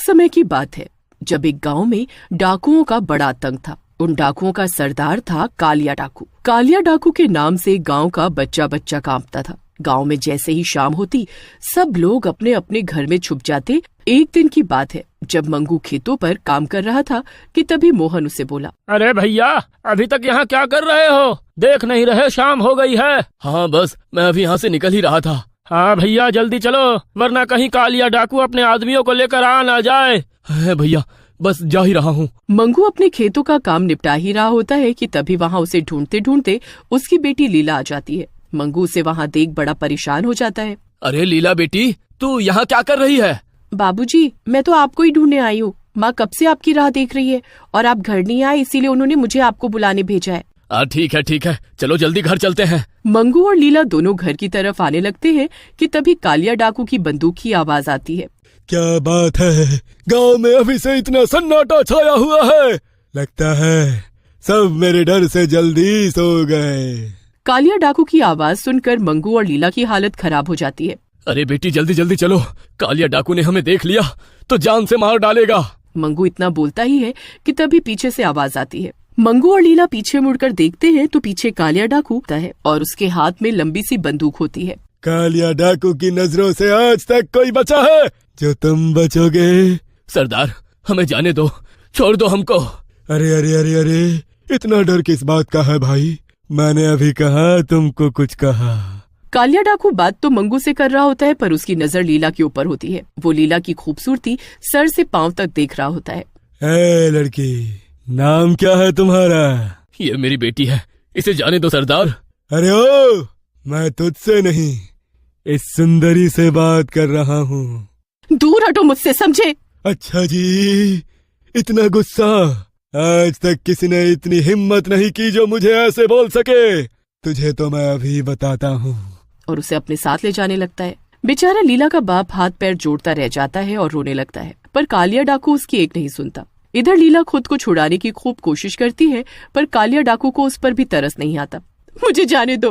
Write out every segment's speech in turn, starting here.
समय की बात है जब एक गांव में डाकुओं का बड़ा आतंक था। उन डाकुओं का सरदार था कालिया डाकू। कालिया डाकू के नाम से गांव का बच्चा बच्चा कांपता था। गांव में जैसे ही शाम होती सब लोग अपने अपने घर में छुप जाते। एक दिन की बात है जब मंगू खेतों पर काम कर रहा था कि तभी मोहन उसे बोला, अरे भैया, अभी तक यहाँ क्या कर रहे हो? देख नहीं रहे शाम हो गई है। हाँ बस मैं अभी यहाँ से निकल ही रहा था। हाँ भैया जल्दी चलो, वरना कहीं कालिया डाकू अपने आदमियों को लेकर आ ना जाए। है भैया, बस जा ही रहा हूँ। मंगू अपने खेतों का काम निपटा ही रहा होता है कि तभी वहाँ उसे ढूंढते ढूंढते उसकी बेटी लीला आ जाती है। मंगू उसे वहाँ देख बड़ा परेशान हो जाता है। अरे लीला बेटी, तू यहाँ क्या कर रही है? बाबूजी, मैं तो आपको ही ढूंढने आई हूँ। माँ कब से आपकी राह देख रही है और आप घर नहीं आए, इसीलिए उन्होंने मुझे आपको बुलाने भेजा है। ठीक है, चलो जल्दी घर चलते हैं। मंगू और लीला दोनों घर की तरफ आने लगते हैं कि तभी कालिया डाकू की बंदूक की आवाज आती है। क्या बात है, गांव में अभी से इतना सन्नाटा छाया हुआ है। लगता है सब मेरे डर से जल्दी सो गए। कालिया डाकू की आवाज सुनकर मंगू और लीला की हालत खराब हो जाती है। अरे बेटी जल्दी जल्दी चलो, कालिया डाकू ने हमें देख लिया तो जान से मार डालेगा। मंगू इतना बोलता ही है कि तभी पीछे से आवाज आती है। मंगू और लीला पीछे मुड़कर देखते हैं तो पीछे कालिया डाकू होता है और उसके हाथ में लंबी सी बंदूक होती है। कालिया डाकू की नजरों से आज तक कोई बचा है जो तुम बचोगे? सरदार हमें जाने दो, छोड़ दो हमको। अरे अरे अरे अरे, इतना डर किस बात का है भाई? मैंने अभी कहा तुमको कुछ कहा। कालिया डाकू बात तो मंगू से कर रहा होता है पर उसकी नजर लीला के ऊपर होती है। वो लीला की खूबसूरती सर से पांव तक देख रहा होता है। ए लड़की, नाम क्या है तुम्हारा? ये मेरी बेटी है, इसे जाने दो सरदार। अरे ओ, मैं तुझसे नहीं इस सुंदरी से बात कर रहा हूँ। दूर हटो मुझसे, समझे? अच्छा जी, इतना गुस्सा? आज तक किसी ने इतनी हिम्मत नहीं की जो मुझे ऐसे बोल सके। तुझे तो मैं अभी बताता हूँ। और उसे अपने साथ ले जाने लगता है। बेचारा लीला का बाप हाथ पैर जोड़ता रह जाता है और रोने लगता है, पर कालिया डाकू उसकी एक नहीं सुनता। इधर लीला खुद को छुड़ाने की खूब कोशिश करती है पर कालिया डाकू को उस पर भी तरस नहीं आता। मुझे जाने दो,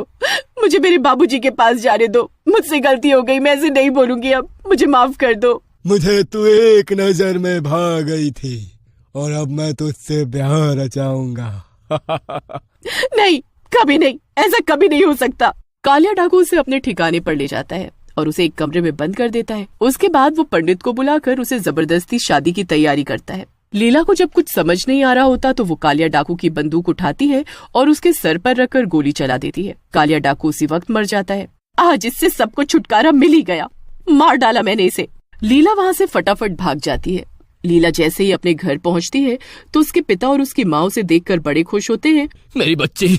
मुझे मेरे बाबूजी के पास जाने दो। मुझसे गलती हो गई, मैं ऐसे नहीं बोलूंगी अब, मुझे माफ कर दो। मुझे तू एक नजर में भाग गई थी और अब मैं तुझसे ब्याह रचाऊंगा। नहीं, कभी नहीं, ऐसा कभी नहीं हो सकता। कालिया डाकू उसे अपने ठिकाने पर ले जाता है और उसे एक कमरे में बंद कर देता है। उसके बाद वो पंडित को बुलाकर उसे जबरदस्ती शादी की तैयारी करता है। लीला को जब कुछ समझ नहीं आ रहा होता तो वो कालिया डाकू की बंदूक उठाती है और उसके सर पर रखकर गोली चला देती है। कालिया डाकू उसी वक्त मर जाता है। आज इससे सबको छुटकारा मिल ही गया, मार डाला मैंने इसे। लीला वहाँ से फटाफट भाग जाती है। लीला जैसे ही अपने घर पहुँचती है तो उसके पिता और उसकी माँ उसे देखकर बड़े खुश होते हैं। मेरी बच्ची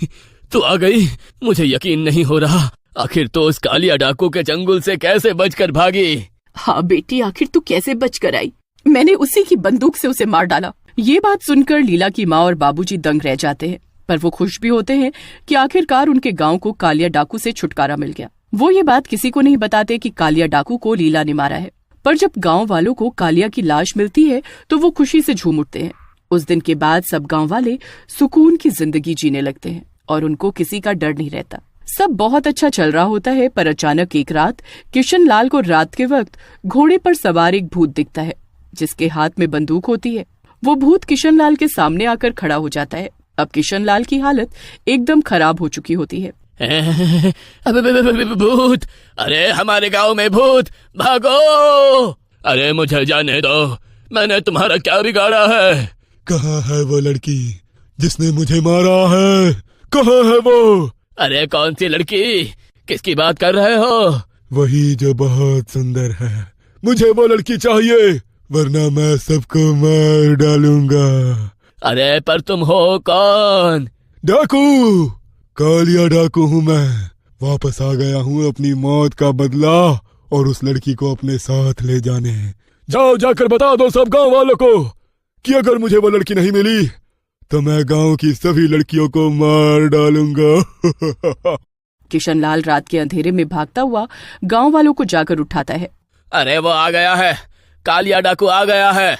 तू आ गई, मुझे यकीन नहीं हो रहा। आखिर तो उस कालिया डाकू के चंगुल से कैसे बचकर भागी? हाँ बेटी, आखिर तू कैसे बचकर आई? मैंने उसी की बंदूक से उसे मार डाला। ये बात सुनकर लीला की माँ और बाबूजी दंग रह जाते हैं, पर वो खुश भी होते हैं कि आखिरकार उनके गांव को कालिया डाकू से छुटकारा मिल गया। वो ये बात किसी को नहीं बताते कि कालिया डाकू को लीला ने मारा है। पर जब गांव वालों को कालिया की लाश मिलती है तो वो खुशी से झूम उठते हैं। उस दिन के बाद सब गांव वाले सुकून की जिंदगी जीने लगते हैं और उनको किसी का डर नहीं रहता। सब बहुत अच्छा चल रहा होता है, पर अचानक एक रात किशन लाल को रात के वक्त घोड़े पर सवार एक भूत दिखता है जिसके हाथ में बंदूक होती है। वो भूत किशन लाल के सामने आकर खड़ा हो जाता है। अब किशन लाल की हालत एकदम खराब हो चुकी होती है। भूत, अरे हमारे गांव में भूत, भागो! अरे मुझे जाने दो, मैंने तुम्हारा क्या बिगाड़ा है? कहाँ है वो लड़की जिसने मुझे मारा है? कहाँ है वो? अरे कौन सी लड़की? किसकी बात कर रहे हो? वही जो बहुत सुंदर है। मुझे वो लड़की चाहिए, वरना मैं सबको मार डालूंगा। अरे पर तुम हो कौन? डाकू, कालिया डाकू हूँ मैं। वापस आ गया हूँ अपनी मौत का बदला और उस लड़की को अपने साथ ले जाने। जाओ जाकर बता दो सब गांव वालों को कि अगर मुझे वो लड़की नहीं मिली तो मैं गांव की सभी लड़कियों को मार डालूंगा। किशन लाल रात के अंधेरे में भागता हुआ गांव वालों को जाकर उठाता है। अरे वो आ गया है, कालिया डाकू आ गया है।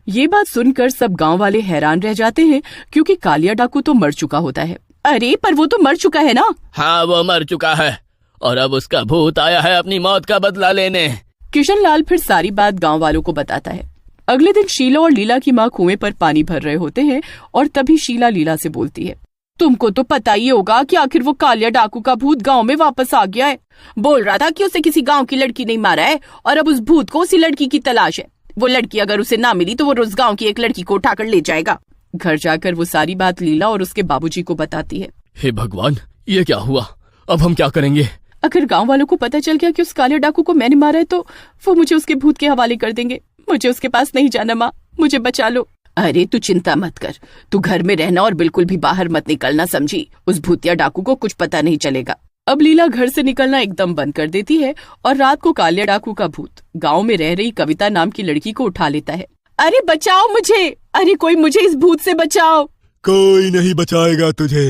ये बात सुनकर सब गांव वाले हैरान रह जाते हैं क्योंकि कालिया डाकू तो मर चुका होता है। अरे पर वो तो मर चुका है ना? हाँ वो मर चुका है और अब उसका भूत आया है अपनी मौत का बदला लेने। किशन लाल फिर सारी बात गांव वालों को बताता है। अगले दिन शीला और लीला की माँ कुएं पर पानी भर रहे होते हैं और तभी शीला लीला से बोलती है, तुमको तो पता ही होगा कि आखिर वो कालिया डाकू का भूत गांव में वापस आ गया है। बोल रहा था कि उसे किसी गांव की लड़की नहीं मारा है और अब उस भूत को उसी लड़की की तलाश है। वो लड़की अगर उसे ना मिली तो वो उस गांव की एक लड़की को उठाकर ले जाएगा। घर जाकर वो सारी बात लीला और उसके बाबूजी को बताती है। हे भगवान, ये क्या हुआ? अब हम क्या करेंगे? अगर गांव वालों को पता चल गया कि उस कालिया डाकू को मैंने मारा है तो वो मुझे उसके भूत के हवाले कर देंगे। मुझे उसके पास नहीं जाना माँ, मुझे बचा लो। अरे तू चिंता मत कर, तू घर में रहना और बिल्कुल भी बाहर मत निकलना, समझी? उस भूतिया डाकू को कुछ पता नहीं चलेगा। अब लीला घर से निकलना एकदम बंद कर देती है और रात को कालिया डाकू का भूत गांव में रह रही कविता नाम की लड़की को उठा लेता है। अरे बचाओ मुझे, अरे कोई मुझे इस भूत से बचाओ। कोई नहीं बचाएगा तुझे।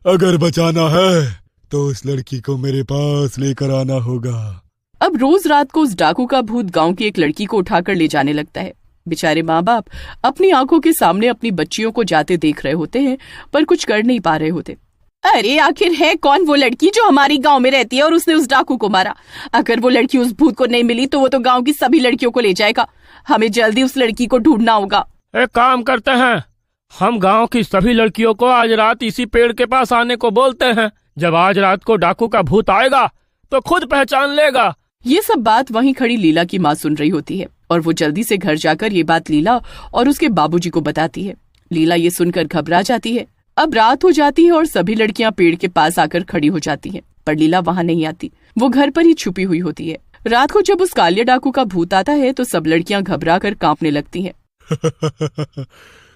अगर बचाना है तो उस लड़की को मेरे पास लेकर आना होगा। अब रोज रात को उस डाकू का भूत गांव की एक लड़की को उठाकर ले जाने लगता है। बेचारे माँ बाप अपनी आंखों के सामने अपनी बच्चियों को जाते देख रहे होते हैं पर कुछ कर नहीं पा रहे होते। अरे आखिर है कौन वो लड़की जो हमारी गांव में रहती है और उसने उस डाकू को मारा? अगर वो लड़की उस भूत को नहीं मिली तो वो तो गांव की सभी लड़कियों को ले जाएगा। हमें जल्दी उस लड़की को ढूंढना होगा। एक काम करते हैं, हम गांव की सभी लड़कियों को आज रात इसी पेड़ के पास आने को बोलते हैं। जब आज रात को डाकू का भूत आएगा तो खुद पहचान लेगा। ये सब बात वहीं खड़ी लीला की माँ सुन रही होती है और वो जल्दी से घर जाकर ये बात लीला और उसके बाबूजी को बताती है। लीला ये सुनकर घबरा जाती है। अब रात हो जाती है और सभी लड़कियां पेड़ के पास आकर खड़ी हो जाती हैं, पर लीला वहां नहीं आती। वो घर पर ही छुपी हुई होती है। रात को जब उस कालिया डाकू का भूत आता है तो सब लड़कियां घबरा कर कांपने लगती हैं।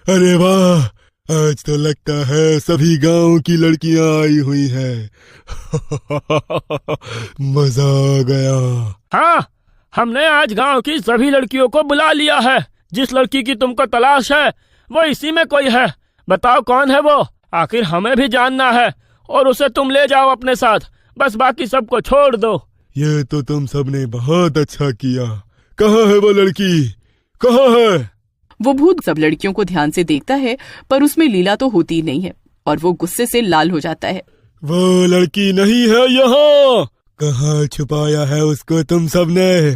अरे वाह, आज तो लगता है सभी गांव की लड़कियां आई हुई हैं। मजा आ गया। हाँ, हमने आज गांव की सभी लड़कियों को बुला लिया है। जिस लड़की की तुमको तलाश है वो इसी में कोई है। बताओ कौन है वो? आखिर हमें भी जानना है और उसे तुम ले जाओ अपने साथ। बस बाकी सबको छोड़ दो। ये तो तुम सबने बहुत अच्छा किया। कहाँ है वो लड़की? कहाँ है? वो भूत सब लड़कियों को ध्यान से देखता है पर उसमें लीला तो होती ही नहीं है और वो गुस्से से लाल हो जाता है। वो लड़की नहीं है यहाँ। कहाँ छुपाया है उसको तुम सबने?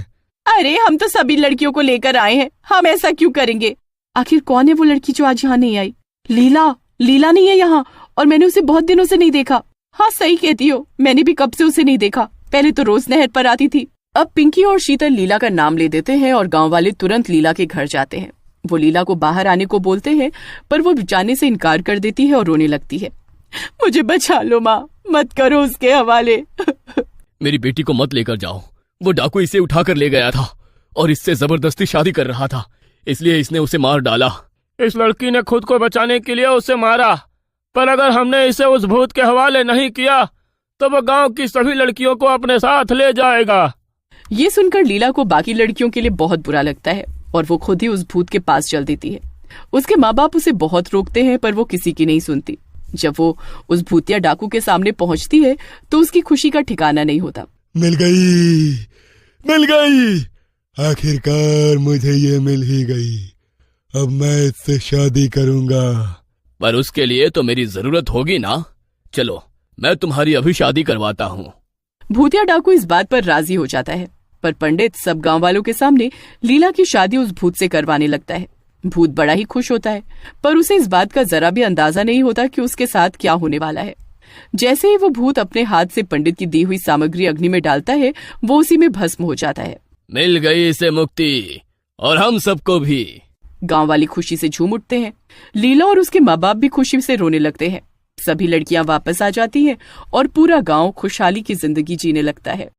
अरे हम तो सभी लड़कियों को लेकर आए हैं, हम ऐसा क्यों करेंगे? आखिर कौन है वो लड़की जो आज यहाँ नहीं आई? लीला नहीं है यहाँ और मैंने उसे बहुत दिनों से नहीं देखा। हाँ सही कहती हो, मैंने भी कब से उसे नहीं देखा। पहले तो रोज नहर पर आती थी। अब पिंकी और शीतल लीला का नाम ले देते हैं और गांव वाले तुरंत लीला के घर जाते हैं। वो लीला को बाहर आने को बोलते हैं पर वो जाने से इनकार कर देती है और रोने लगती है। मुझे बचा लो माँ, मत करो उसके हवाले। मेरी बेटी को मत लेकर जाओ। वो डाकू इसे उठाकर ले गया था और इससे जबरदस्ती शादी कर रहा था, इसलिए इसने उसे मार डाला। इस लड़की ने खुद को बचाने के लिए उसे मारा, पर अगर हमने इसे उस भूत के हवाले नहीं किया तो वो गांव की सभी लड़कियों को अपने साथ ले जाएगा। ये सुनकर लीला को बाकी लड़कियों के लिए बहुत बुरा लगता है और वो खुद ही उस भूत के पास चल देती है। उसके माँ बाप उसे बहुत रोकते हैं पर वो किसी की नहीं सुनती। जब वो उस भूतिया डाकू के सामने पहुंचती है तो उसकी खुशी का ठिकाना नहीं होता। मिल गई, आखिरकार मुझे ये मिल ही गई। अब मैं इससे शादी करूंगा। पर उसके लिए तो मेरी जरूरत होगी ना। चलो मैं तुम्हारी अभी शादी करवाता हूँ। भूतिया डाकू इस बात पर राजी हो जाता है पर पंडित सब गांव वालों के सामने लीला की शादी उस भूत से करवाने लगता है। भूत बड़ा ही खुश होता है पर उसे इस बात का जरा भी अंदाजा नहीं होता कि उसके साथ क्या होने वाला है। जैसे ही वो भूत अपने हाथ से पंडित की दी हुई सामग्री अग्नि में डालता है वो उसी में भस्म हो जाता है। मिल गई इसे मुक्ति और हम सबको भी। गांव वाले खुशी से झूम उठते हैं। लीला और उसके माँ बाप भी खुशी से रोने लगते हैं। सभी लड़कियां वापस आ जाती हैं और पूरा गांव खुशहाली की जिंदगी जीने लगता है।